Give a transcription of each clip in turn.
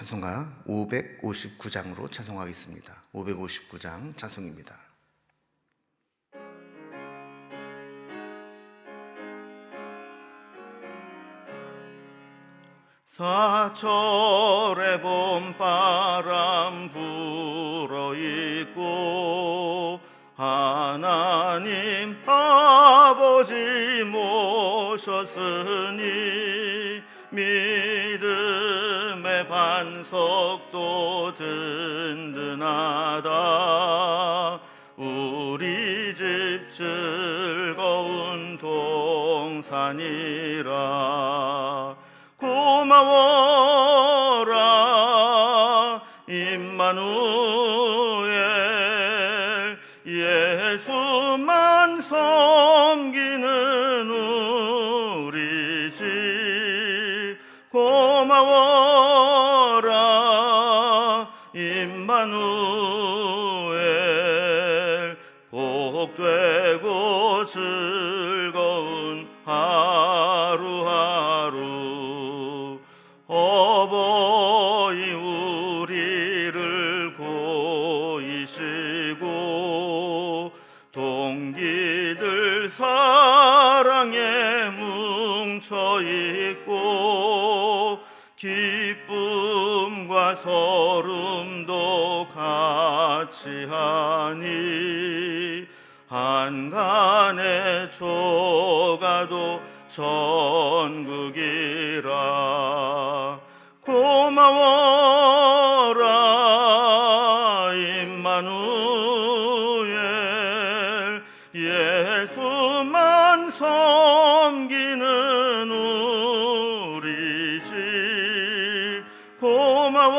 찬송가 559장으로 찬송하겠습니다. 559장 찬송입니다. 사철의 봄바람 불어있고 하나님 아버지 모셨으니 믿음의 반석도 든든하다. 우리 집 즐거운 동산이라. 고마워라 임마누엘, 예수만 섬기는 우리 집. 고마워라 임마누엘, 복되고 즐거운 하루하루. 어버이 우리를 고이시고 동기들 사랑에 뭉쳐있고 기쁨과 서름도 같이 하니 한간의 조가도 천국이라. 고마워라 임마누엘, 예수만 섬기는 우리 집. 고마워라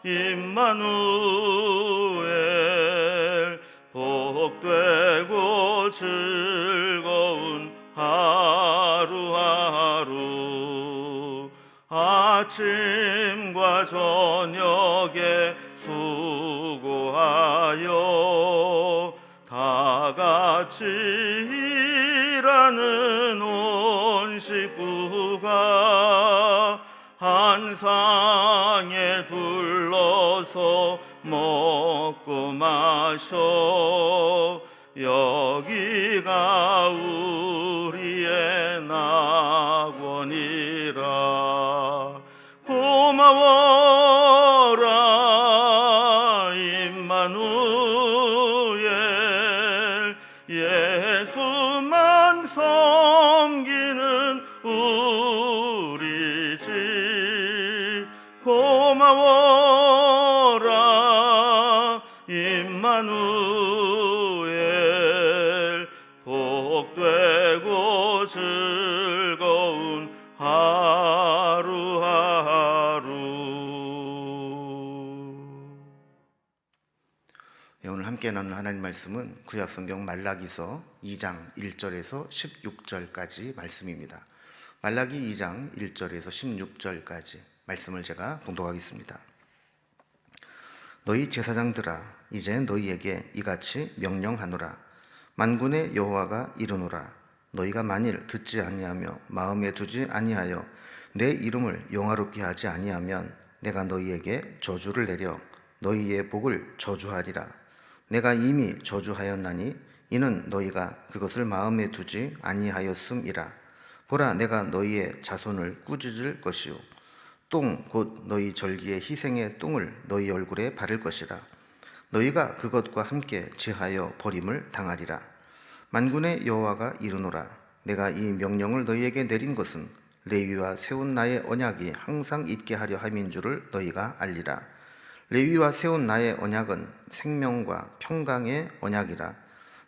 임마누엘, 복되고 즐거운 하루하루. 아침과 저녁에 수고하여 다 같이 일하는 온 식구가 한 상에 둘러서 먹고 마셔. 여기가 우리의 낙원이라. 고마워라 임마누엘, 예수만 섬기는 우리 집. 고마워라 임마누엘, 복되고 즐거운 하루하루. 오늘 함께 나눈 하나님 말씀은 구약성경 말라기서 2장 1절에서 16절까지 말씀입니다. 말라기 2장 1절에서 16절까지 말씀을 제가 봉독하겠습니다. 너희 제사장들아, 이제 너희에게 이같이 명령하노라. 만군의 여호와가 이르노라. 너희가 만일 듣지 아니하며 마음에 두지 아니하여 내 이름을 영화롭게 하지 아니하면 내가 너희에게 저주를 내려 너희의 복을 저주하리라. 내가 이미 저주하였나니 이는 너희가 그것을 마음에 두지 아니하였음이라. 보라, 내가 너희의 자손을 꾸짖을 것이요 똥 곧 너희 절기의 희생의 똥을 너희 얼굴에 바를 것이라. 너희가 그것과 함께 제하여 버림을 당하리라. 만군의 여호와가 이르노라. 내가 이 명령을 너희에게 내린 것은 레위와 세운 나의 언약이 항상 있게 하려 함인 줄을 너희가 알리라. 레위와 세운 나의 언약은 생명과 평강의 언약이라.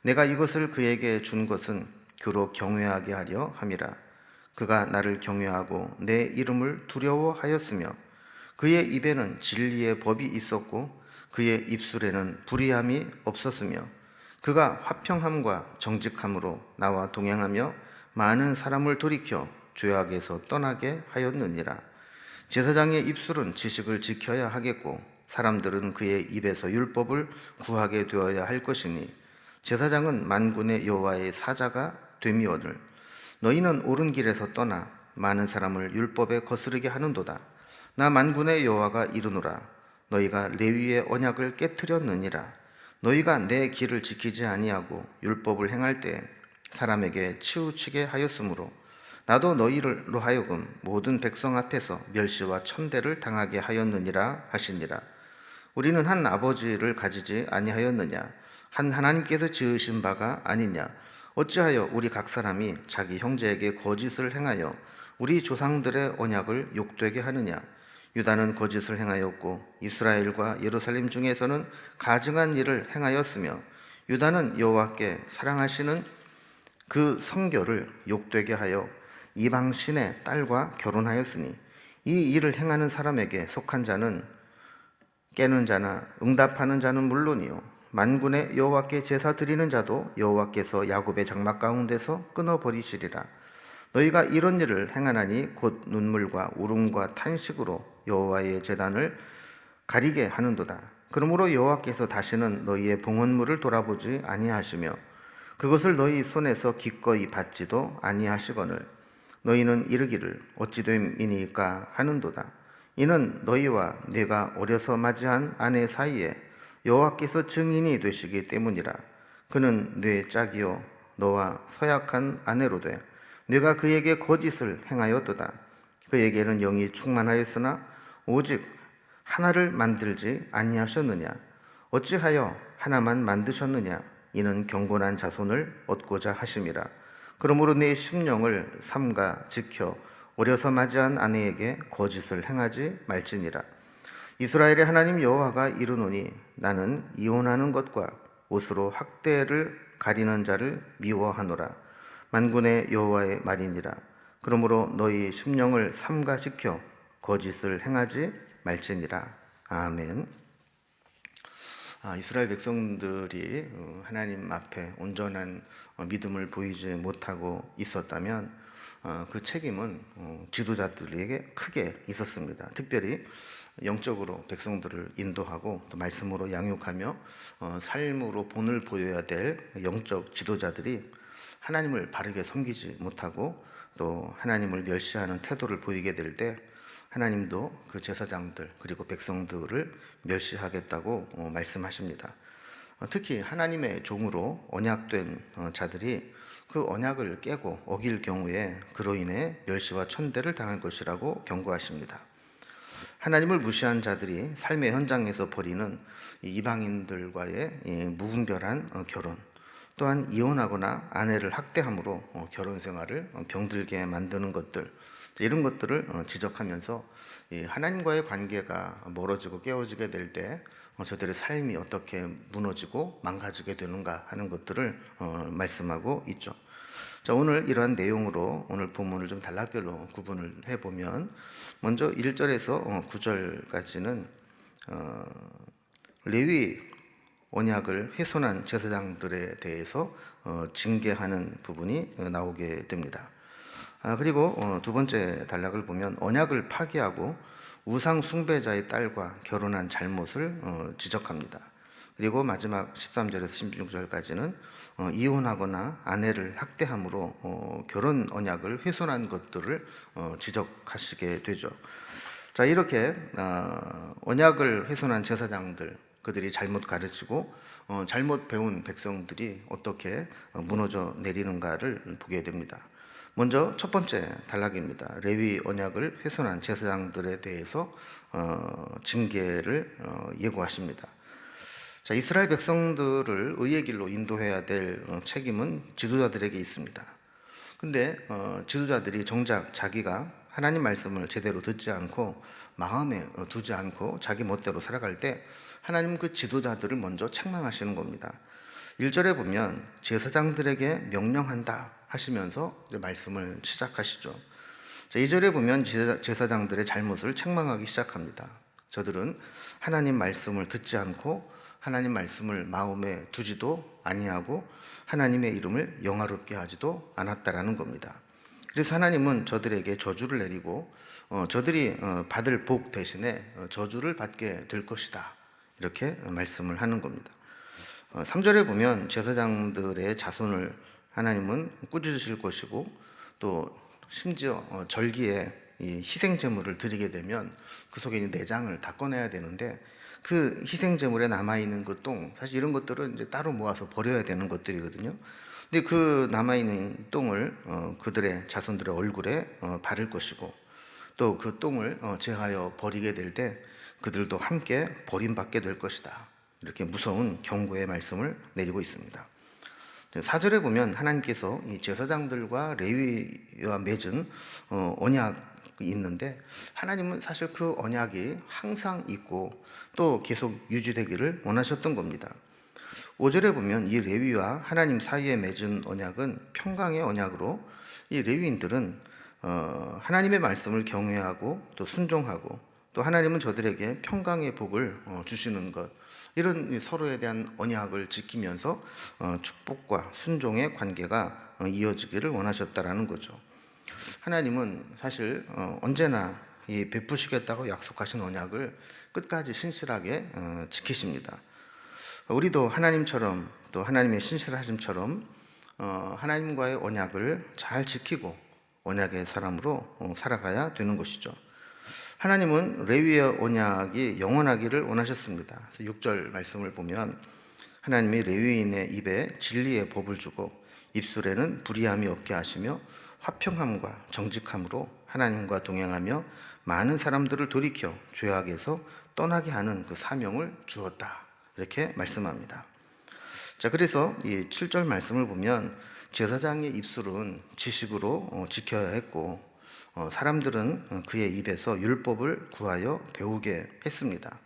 내가 이것을 그에게 준 것은 그로 경외하게 하려 함이라. 그가 나를 경외하고 내 이름을 두려워하였으며 그의 입에는 진리의 법이 있었고 그의 입술에는 불의함이 없었으며 그가 화평함과 정직함으로 나와 동행하며 많은 사람을 돌이켜 죄악에서 떠나게 하였느니라. 제사장의 입술은 지식을 지켜야 하겠고 사람들은 그의 입에서 율법을 구하게 되어야 할 것이니 제사장은 만군의 여호와의 사자가 됨이오늘 너희는 옳은 길에서 떠나 많은 사람을 율법에 거스르게 하는도다. 나 만군의 여호와가 이르노라. 너희가 레위의 언약을 깨뜨렸느니라. 너희가 내 길을 지키지 아니하고 율법을 행할 때 사람에게 치우치게 하였으므로 나도 너희로 하여금 모든 백성 앞에서 멸시와 천대를 당하게 하였느니라 하시니라. 우리는 한 아버지를 가지지 아니하였느냐? 한 하나님께서 지으신 바가 아니냐? 어찌하여 우리 각 사람이 자기 형제에게 거짓을 행하여 우리 조상들의 언약을 욕되게 하느냐? 유다는 거짓을 행하였고 이스라엘과 예루살렘 중에서는 가증한 일을 행하였으며 유다는 여호와께 사랑하시는 그 성결을 욕되게 하여 이방 신의 딸과 결혼하였으니 이 일을 행하는 사람에게 속한 자는 깨는 자나 응답하는 자는 물론이요 만군의 여호와께 제사 드리는 자도 여호와께서 야곱의 장막 가운데서 끊어버리시리라. 너희가 이런 일을 행하나니 곧 눈물과 울음과 탄식으로 여호와의 제단을 가리게 하는도다. 그러므로 여호와께서 다시는 너희의 봉헌물을 돌아보지 아니하시며 그것을 너희 손에서 기꺼이 받지도 아니하시거늘 너희는 이르기를 어찌 됨이니까 하는도다. 이는 너희와 내가 어려서 맞이한 아내 사이에 여호와께서 증인이 되시기 때문이라. 그는 내 짝이요 너와 서약한 아내로 돼 내가 그에게 거짓을 행하였도다. 그에게는 영이 충만하였으나 오직 하나를 만들지 아니하셨느냐? 어찌하여 하나만 만드셨느냐? 이는 경건한 자손을 얻고자 하심이라. 그러므로 내 심령을 삼가 지켜 어려서 맞이한 아내에게 거짓을 행하지 말지니라. 이스라엘의 하나님 여호와가 이르노니 나는 이혼하는 것과 옷으로 학대를 가리는 자를 미워하노라. 만군의 여호와의 말이니라. 그러므로 너희 심령을 삼가 지켜 거짓을 행하지 말지니라. 아멘. 이스라엘 백성들이 하나님 앞에 온전한 믿음을 보이지 못하고 있었다면 그 책임은 지도자들에게 크게 있었습니다. 특별히 영적으로 백성들을 인도하고 또 말씀으로 양육하며 삶으로 본을 보여야 될 영적 지도자들이 하나님을 바르게 섬기지 못하고 또 하나님을 멸시하는 태도를 보이게 될 때 하나님도 그 제사장들 그리고 백성들을 멸시하겠다고 말씀하십니다. 특히 하나님의 종으로 언약된 자들이 그 언약을 깨고 어길 경우에 그로 인해 멸시와 천대를 당할 것이라고 경고하십니다. 하나님을 무시한 자들이 삶의 현장에서 벌이는 이방인들과의 무분별한 결혼, 또한 이혼하거나 아내를 학대함으로 결혼 생활을 병들게 만드는 것들, 이런 것들을 지적하면서 하나님과의 관계가 멀어지고 깨어지게 될 때 저들의 삶이 어떻게 무너지고 망가지게 되는가 하는 것들을 말씀하고 있죠. 자, 오늘 이러한 내용으로 오늘 본문을 좀 단락별로 구분을 해보면 먼저 1절에서 9절까지는 레위 언약을 훼손한 제사장들에 대해서 징계하는 부분이 나오게 됩니다. 그리고 두 번째 단락을 보면 언약을 파기하고 우상 숭배자의 딸과 결혼한 잘못을 지적합니다. 그리고 마지막 13절에서 16절까지는 이혼하거나 아내를 학대함으로 결혼 언약을 훼손한 것들을 지적하시게 되죠. 자, 이렇게 언약을 훼손한 제사장들, 그들이 잘못 가르치고 잘못 배운 백성들이 어떻게 무너져 내리는가를 보게 됩니다. 먼저 첫 번째 단락입니다. 레위 언약을 훼손한 제사장들에 대해서 징계를 예고하십니다. 자, 이스라엘 백성들을 의의 길로 인도해야 될 책임은 지도자들에게 있습니다. 근데 지도자들이 정작 자기가 하나님 말씀을 제대로 듣지 않고 마음에 두지 않고 자기 멋대로 살아갈 때 하나님은 그 지도자들을 먼저 책망하시는 겁니다. 1절에 보면 제사장들에게 명령한다 하시면서 말씀을 시작하시죠. 2절에 보면 제사장들의 잘못을 책망하기 시작합니다. 저들은 하나님 말씀을 듣지 않고 하나님 말씀을 마음에 두지도 아니하고 하나님의 이름을 영화롭게 하지도 않았다라는 겁니다. 그래서 하나님은 저들에게 저주를 내리고 저들이 받을 복 대신에 저주를 받게 될 것이다, 이렇게 말씀을 하는 겁니다. 3절에 보면 제사장들의 자손을 하나님은 꾸짖으실 것이고 또 심지어 절기에 이 희생 제물을 드리게 되면 그 속에 있는 내장을 다 꺼내야 되는데, 그 희생 제물에 남아 있는 그 똥, 사실 이런 것들은 이제 따로 모아서 버려야 되는 것들이거든요. 근데 그 남아 있는 똥을 그들의 자손들의 얼굴에 바를 것이고, 또 그 똥을 제하여 버리게 될 때 그들도 함께 버림받게 될 것이다. 이렇게 무서운 경고의 말씀을 내리고 있습니다. 4절에 보면 하나님께서 이 제사장들과 레위와 맺은 언약이 있는데, 하나님은 사실 그 언약이 항상 있고 또 계속 유지되기를 원하셨던 겁니다. 5절에 보면 이 레위와 하나님 사이에 맺은 언약은 평강의 언약으로, 이 레위인들은 하나님의 말씀을 경외하고 또 순종하고, 또 하나님은 저들에게 평강의 복을 주시는 것, 이런 서로에 대한 언약을 지키면서 축복과 순종의 관계가 이어지기를 원하셨다라는 거죠. 하나님은 사실 언제나 이 베푸시겠다고 약속하신 언약을 끝까지 신실하게 지키십니다. 우리도 하나님처럼, 또 하나님의 신실하심처럼 하나님과의 언약을 잘 지키고 언약의 사람으로 살아가야 되는 것이죠. 하나님은 레위의 언약이 영원하기를 원하셨습니다. 6절 말씀을 보면 하나님이 레위인의 입에 진리의 법을 주고 입술에는 불의함이 없게 하시며 화평함과 정직함으로 하나님과 동행하며 많은 사람들을 돌이켜 죄악에서 떠나게 하는 그 사명을 주었다. 이렇게 말씀합니다. 자, 그래서 이 7절 말씀을 보면 제사장의 입술은 지식으로 지켜야 했고, 사람들은 그의 입에서 율법을 구하여 배우게 했습니다.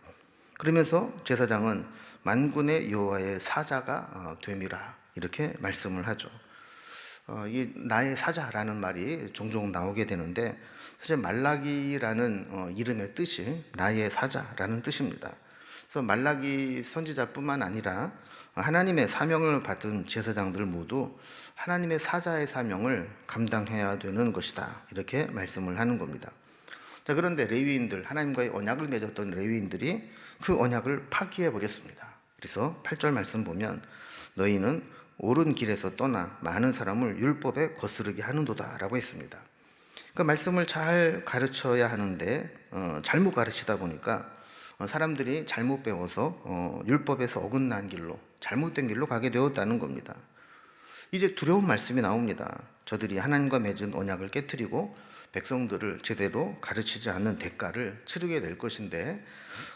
그러면서 제사장은 만군의 여호와의 사자가 됨이라, 이렇게 말씀을 하죠. 이 나의 사자라는 말이 종종 나오게 되는데, 사실 말라기라는 이름의 뜻이 나의 사자라는 뜻입니다. 그래서 말라기 선지자뿐만 아니라 하나님의 사명을 받은 제사장들 모두 하나님의 사자의 사명을 감당해야 되는 것이다, 이렇게 말씀을 하는 겁니다. 자, 그런데 레위인들, 하나님과의 언약을 맺었던 레위인들이 그 언약을 파기해 버렸습니다. 그래서 8절 말씀 보면 너희는 옳은 길에서 떠나 많은 사람을 율법에 거스르게 하는도다 라고 했습니다. 그 말씀을 잘 가르쳐야 하는데 잘못 가르치다 보니까 사람들이 잘못 배워서 율법에서 어긋난 길로, 잘못된 길로 가게 되었다는 겁니다. 이제 두려운 말씀이 나옵니다. 저들이 하나님과 맺은 언약을 깨트리고 백성들을 제대로 가르치지 않는 대가를 치르게 될 것인데,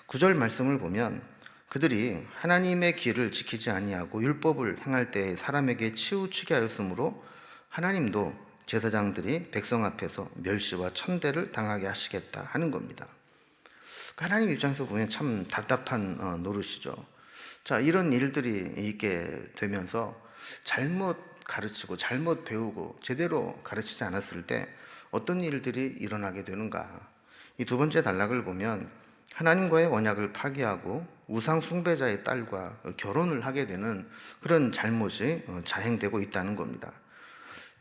9절 말씀을 보면 그들이 하나님의 길을 지키지 아니하고 율법을 행할 때 사람에게 치우치게 하였으므로 하나님도 제사장들이 백성 앞에서 멸시와 천대를 당하게 하시겠다 하는 겁니다. 하나님 입장에서 보면 참 답답한 노릇이죠. 자, 이런 일들이 있게 되면서 잘못 가르치고 잘못 배우고 제대로 가르치지 않았을 때 어떤 일들이 일어나게 되는가. 이 두 번째 단락을 보면 하나님과의 언약을 파기하고 우상 숭배자의 딸과 결혼을 하게 되는 그런 잘못이 자행되고 있다는 겁니다.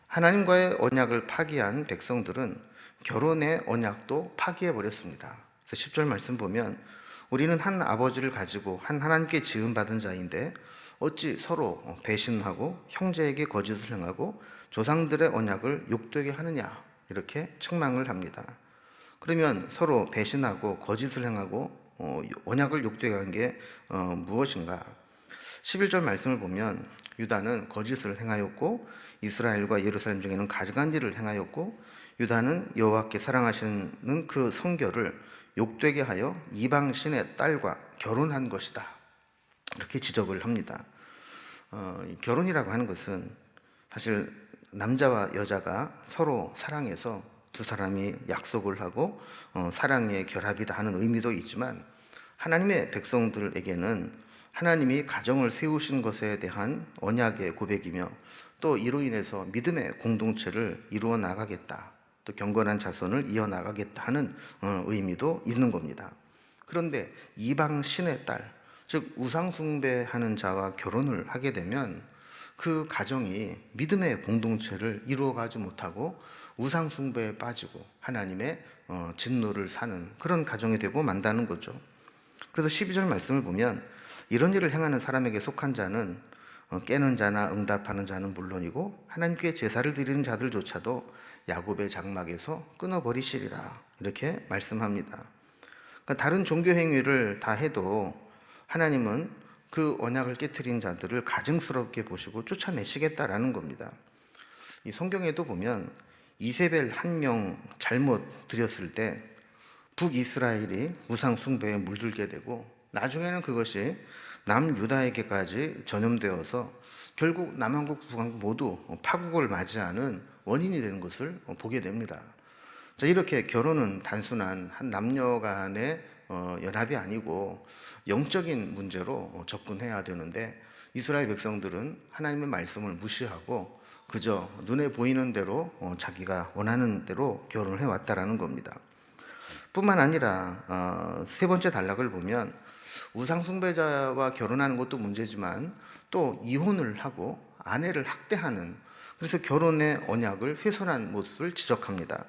하나님과의 언약을 파기한 백성들은 결혼의 언약도 파기해 버렸습니다. 그래서 10절 말씀 보면 우리는 한 아버지를 가지고 한 하나님께 지음받은 자인데 어찌 서로 배신하고 형제에게 거짓을 행하고 조상들의 언약을 욕되게 하느냐, 이렇게 책망을 합니다. 그러면 서로 배신하고 거짓을 행하고 언약을 욕되게 한 게 무엇인가? 11절 말씀을 보면 유다는 거짓을 행하였고 이스라엘과 예루살렘 중에는 가증한 일을 행하였고 유다는 여호와께 사랑하시는 그 성결을 욕되게 하여 이방 신의 딸과 결혼한 것이다, 이렇게 지적을 합니다. 결혼이라고 하는 것은 사실 남자와 여자가 서로 사랑해서 두 사람이 약속을 하고 사랑의 결합이다 하는 의미도 있지만, 하나님의 백성들에게는 하나님이 가정을 세우신 것에 대한 언약의 고백이며 또 이로 인해서 믿음의 공동체를 이루어 나가겠다, 또 경건한 자손을 이어나가겠다 하는 의미도 있는 겁니다. 그런데 이방 신의 딸, 즉 우상 숭배하는 자와 결혼을 하게 되면 그 가정이 믿음의 공동체를 이루어가지 못하고 우상 숭배에 빠지고 하나님의 진노를 사는 그런 가정이 되고 만다는 거죠. 그래서 12절 말씀을 보면 이런 일을 행하는 사람에게 속한 자는 깨는 자나 응답하는 자는 물론이고 하나님께 제사를 드리는 자들조차도 야곱의 장막에서 끊어버리시리라 이렇게 말씀합니다. 그러니까 다른 종교 행위를 다 해도 하나님은 그 언약을 깨트린 자들을 가증스럽게 보시고 쫓아내시겠다라는 겁니다. 이 성경에도 보면 이세벨 한 명 잘못 드렸을 때 북이스라엘이 우상 숭배에 물들게 되고 나중에는 그것이 남유다에게까지 전염되어서 결국 남한국 북한국 모두 파국을 맞이하는 원인이 되는 것을 보게 됩니다. 자, 이렇게 결혼은 단순한 한 남녀 간의 연합이 아니고 영적인 문제로 접근해야 되는데 이스라엘 백성들은 하나님의 말씀을 무시하고 그저 눈에 보이는 대로 자기가 원하는 대로 결혼을 해왔다라는 겁니다. 뿐만 아니라 세 번째 단락을 보면 우상 숭배자와 결혼하는 것도 문제지만 또 이혼을 하고 아내를 학대하는, 그래서 결혼의 언약을 훼손한 모습을 지적합니다.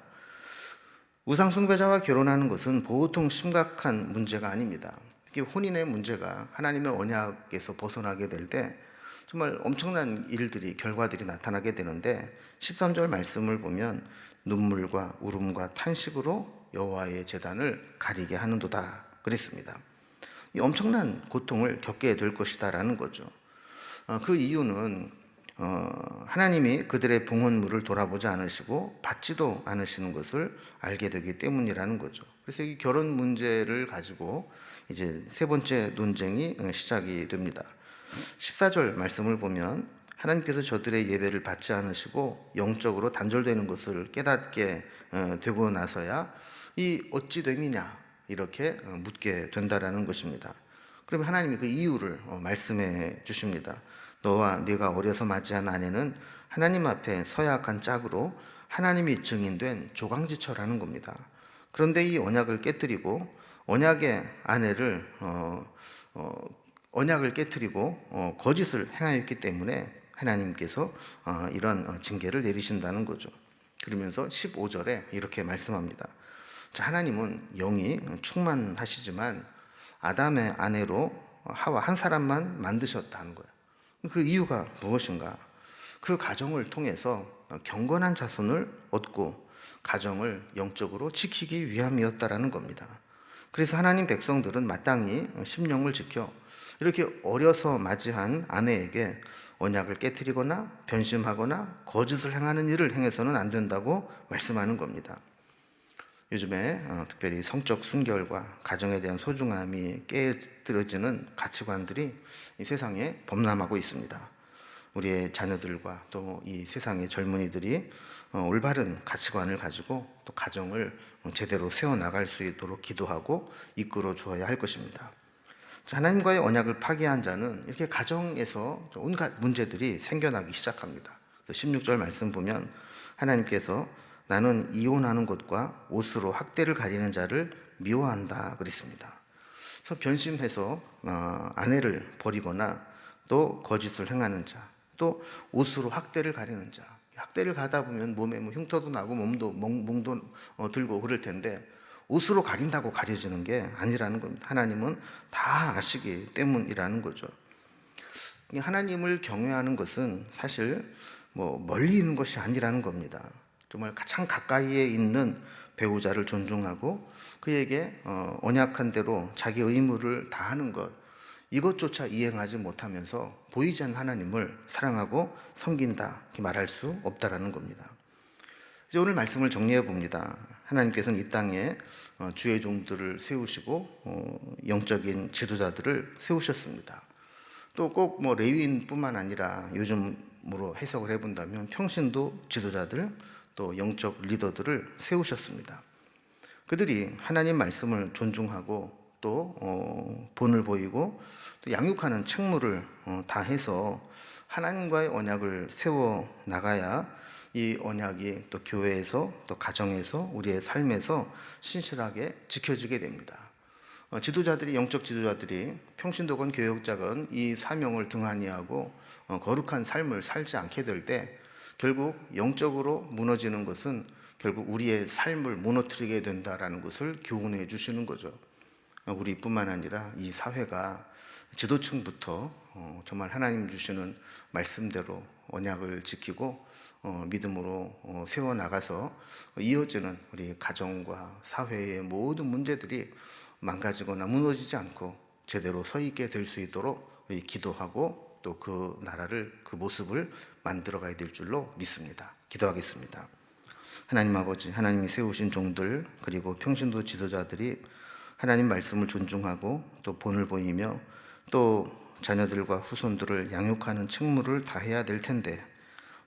우상 숭배자와 결혼하는 것은 보통 심각한 문제가 아닙니다. 특히 혼인의 문제가 하나님의 언약에서 벗어나게 될 때 정말 엄청난 일들이, 결과들이 나타나게 되는데 13절 말씀을 보면 눈물과 울음과 탄식으로 여호와의 제단을 가리게 하는도다 그랬습니다. 이 엄청난 고통을 겪게 될 것이다라는 거죠. 그 이유는 하나님이 그들의 봉헌물을 돌아보지 않으시고 받지도 않으시는 것을 알게 되기 때문이라는 거죠. 그래서 이 결혼 문제를 가지고 이제 세 번째 논쟁이 시작이 됩니다. 14절 말씀을 보면 하나님께서 저들의 예배를 받지 않으시고 영적으로 단절되는 것을 깨닫게 되고 나서야 이 어찌 됨이냐 이렇게 묻게 된다라는 것입니다. 그러면 하나님이 그 이유를 말씀해 주십니다. 너와 네가 어려서 맞이한 아내는 하나님 앞에 서약한 짝으로 하나님이 증인된 조강지처라는 겁니다. 그런데 이 언약을 깨뜨리고 언약의 아내를 언약을 깨뜨리고 거짓을 행하였기 때문에 하나님께서 이런 징계를 내리신다는 거죠. 그러면서 15절에 이렇게 말씀합니다. 자, 하나님은 영이 충만하시지만 아담의 아내로 하와 한 사람만 만드셨다는 거예요. 그 이유가 무엇인가? 그 가정을 통해서 경건한 자손을 얻고 가정을 영적으로 지키기 위함이었다라는 겁니다. 그래서 하나님 백성들은 마땅히 심령을 지켜 이렇게 어려서 맞이한 아내에게 언약을 깨트리거나 변심하거나 거짓을 행하는 일을 행해서는 안 된다고 말씀하는 겁니다. 요즘에 특별히 성적 순결과 가정에 대한 소중함이 깨뜨려지는 가치관들이 이 세상에 범람하고 있습니다. 우리의 자녀들과 또 이 세상의 젊은이들이 올바른 가치관을 가지고 또 가정을 제대로 세워나갈 수 있도록 기도하고 이끌어 주어야 할 것입니다. 하나님과의 언약을 파기한 자는 이렇게 가정에서 온갖 문제들이 생겨나기 시작합니다. 16절 말씀 보면 하나님께서 나는 이혼하는 것과 옷으로 학대를 가리는 자를 미워한다 그랬습니다. 그래서 변심해서 아내를 버리거나 또 거짓을 행하는 자, 또 옷으로 학대를 가리는 자. 학대를 가다 보면 몸에 흉터도 나고 멍도 들고 그럴 텐데 옷으로 가린다고 가려지는 게 아니라는 겁니다. 하나님은 다 아시기 때문이라는 거죠. 하나님을 경외하는 것은 사실 멀리 있는 것이 아니라는 겁니다. 정말 가장 가까이에 있는 배우자를 존중하고 그에게 언약한 대로 자기 의무를 다하는 것, 이것조차 이행하지 못하면서 보이지 않는 하나님을 사랑하고 섬긴다 이렇게 말할 수 없다라는 겁니다. 이제 오늘 말씀을 정리해 봅니다. 하나님께서는 이 땅에 주의 종들을 세우시고 영적인 지도자들을 세우셨습니다. 또 꼭 레위인뿐만 아니라 요즘으로 해석을 해본다면 평신도 지도자들 또 영적 리더들을 세우셨습니다. 그들이 하나님 말씀을 존중하고 또 본을 보이고 또 양육하는 책무를 다해서 하나님과의 언약을 세워 나가야 이 언약이 또 교회에서 또 가정에서 우리의 삶에서 신실하게 지켜지게 됩니다. 지도자들이, 영적 지도자들이, 평신도건 교역자건 이 사명을 등한히 하고 거룩한 삶을 살지 않게 될 때 결국 영적으로 무너지는 것은 결국 우리의 삶을 무너뜨리게 된다라는 것을 교훈해 주시는 거죠. 우리뿐만 아니라 이 사회가 지도층부터 정말 하나님 주시는 말씀대로 언약을 지키고 믿음으로 세워나가서 이어지는 우리 가정과 사회의 모든 문제들이 망가지거나 무너지지 않고 제대로 서 있게 될 수 있도록 우리 기도하고 또 그 나라를, 그 모습을 만들어가야 될 줄로 믿습니다. 기도하겠습니다. 하나님 아버지, 하나님이 세우신 종들 그리고 평신도 지도자들이 하나님 말씀을 존중하고 또 본을 보이며 또 자녀들과 후손들을 양육하는 책무를 다해야 될 텐데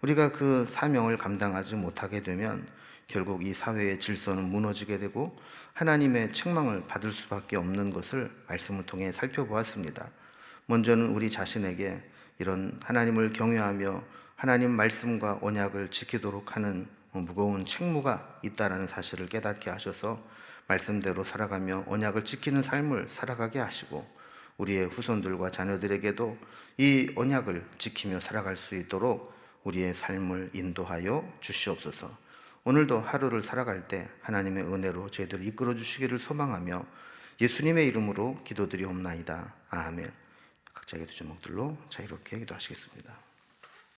우리가 그 사명을 감당하지 못하게 되면 결국 이 사회의 질서는 무너지게 되고 하나님의 책망을 받을 수밖에 없는 것을 말씀을 통해 살펴보았습니다. 먼저는 우리 자신에게 이런 하나님을 경외하며 하나님 말씀과 언약을 지키도록 하는 무거운 책무가 있다라는 사실을 깨닫게 하셔서 말씀대로 살아가며 언약을 지키는 삶을 살아가게 하시고 우리의 후손들과 자녀들에게도 이 언약을 지키며 살아갈 수 있도록 우리의 삶을 인도하여 주시옵소서. 오늘도 하루를 살아갈 때 하나님의 은혜로 저희들을 이끌어 주시기를 소망하며 예수님의 이름으로 기도드리옵나이다. 아멘. 각자의 두 제목들로 자유롭게 기도하시겠습니다.